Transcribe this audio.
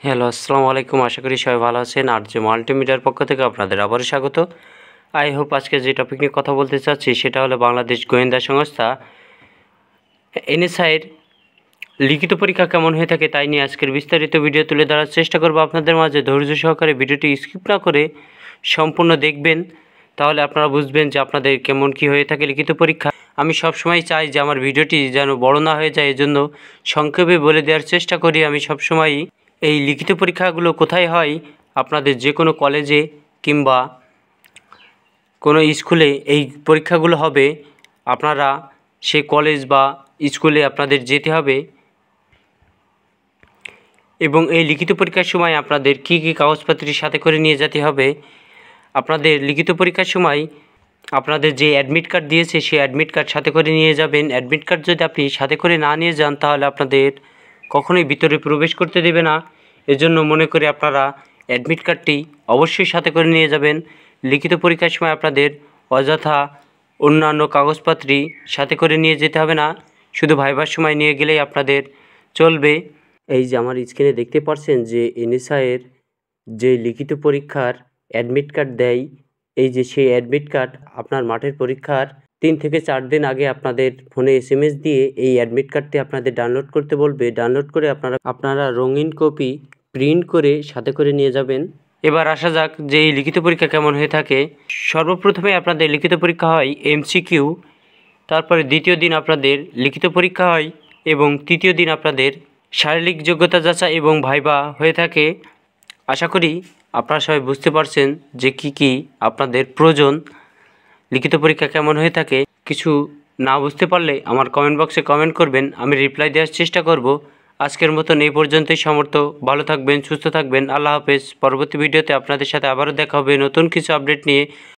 Hello, আসসালামু আলাইকুম। আশা করি সবাই ভালো আছেন। আরজে মাল্টিমিডিয়ার পক্ষ থেকে আপনাদের আবারও স্বাগত। আই হোপ আজকে যে টপিক নিয়ে কথা বলতে চাচ্ছি সেটা হলো বাংলাদেশ গোয়েন্দা সংস্থা এনএসআইয়ের লিখিত পরীক্ষা কেমন হয়ে থাকে তাই নিয়ে আজকের বিস্তারিত ভিডিও তুলে ধরার চেষ্টা করব আপনাদের মাঝে। ধৈর্য সহকারে ভিডিওটি স্কিপ না করে সম্পূর্ণ দেখবেন, তাহলে আপনারা বুঝবেন যে আপনাদের কেমন কি হয়ে থাকে লিখিত পরীক্ষা। আমি সবসময় চাই যে আমার ভিডিওটি যেন বড় না হয়ে যায়, এজন্য সংক্ষেপে বলে দেওয়ার চেষ্টা করি। আমি সবসময়ই এই লিখিত পরীক্ষাগুলো কোথায় হয়, আপনাদের যে কোনো কলেজে কিংবা কোনো স্কুলে এই পরীক্ষাগুলো হবে। আপনারা সেই কলেজ বা স্কুলে আপনাদের যেতে হবে এবং এই লিখিত পরীক্ষার সময় আপনাদের কী কী কাগজপত্রের সাথে করে নিয়ে যেতে হবে। আপনাদের লিখিত পরীক্ষার সময় আপনাদের যে অ্যাডমিট কার্ড দিয়েছে সেই অ্যাডমিট কার্ড সাথে করে নিয়ে যাবেন। অ্যাডমিট কার্ড যদি আপনি সাথে করে না নিয়ে যান তাহলে আপনাদের কখনোই ভিতরে প্রবেশ করতে দেবে না। এজন্য মনে করি আপনারা অ্যাডমিট কার্ডটি অবশ্যই সাথে করে নিয়ে যাবেন। লিখিত পরীক্ষার সময় আপনাদের অযথা অন্যান্য কাগজপত্রই সাথে করে নিয়ে যেতে হবে না, শুধু ভাইবার সময় নিয়ে গেলেই আপনাদের চলবে। এই যে আমার স্ক্রিনে দেখতে পাচ্ছেন যে এনএসআইয়ের যে লিখিত পরীক্ষার অ্যাডমিট কার্ড দেয়, এই যে সেই অ্যাডমিট কার্ড আপনার মাঠের পরীক্ষার 3 থেকে 4 দিন আগে আপনাদের ফোনে SMS দিয়ে এই অ্যাডমিট কার্ডটি আপনাদের ডাউনলোড করতে বলবে। ডাউনলোড করে আপনারা রঙিন কপি প্রিন্ট করে সাথে করে নিয়ে যাবেন। এবার আসা যাক যে এই লিখিত পরীক্ষা কেমন হয়ে থাকে। সর্বপ্রথমে আপনাদের লিখিত পরীক্ষা হয় MCQ, তারপরে দ্বিতীয় দিন আপনাদের লিখিত পরীক্ষা হয় এবং তৃতীয় দিন আপনাদের শারীরিক যোগ্যতা যাচাই এবং ভাইবা হয়ে থাকে। আশা করি আপনারা সবাই বুঝতে পারছেন যে কি আপনাদের প্রয়োজন, লিখিত পরীক্ষা কেমন হয়ে থাকে। কিছু না বুঝতে পারলে আমার কমেন্ট বক্সে কমেন্ট করবেন, আমি রিপ্লাই দেওয়ার চেষ্টা করব। আজকের মতন এই পর্যন্তই। ভালো থাকবেন, সুস্থ থাকবেন। আল্লাহ হাফেজ। পরবর্তী ভিডিওতে আপনাদের সাথে আবারও দেখা হবে নতুন কিছু আপডেট নিয়ে।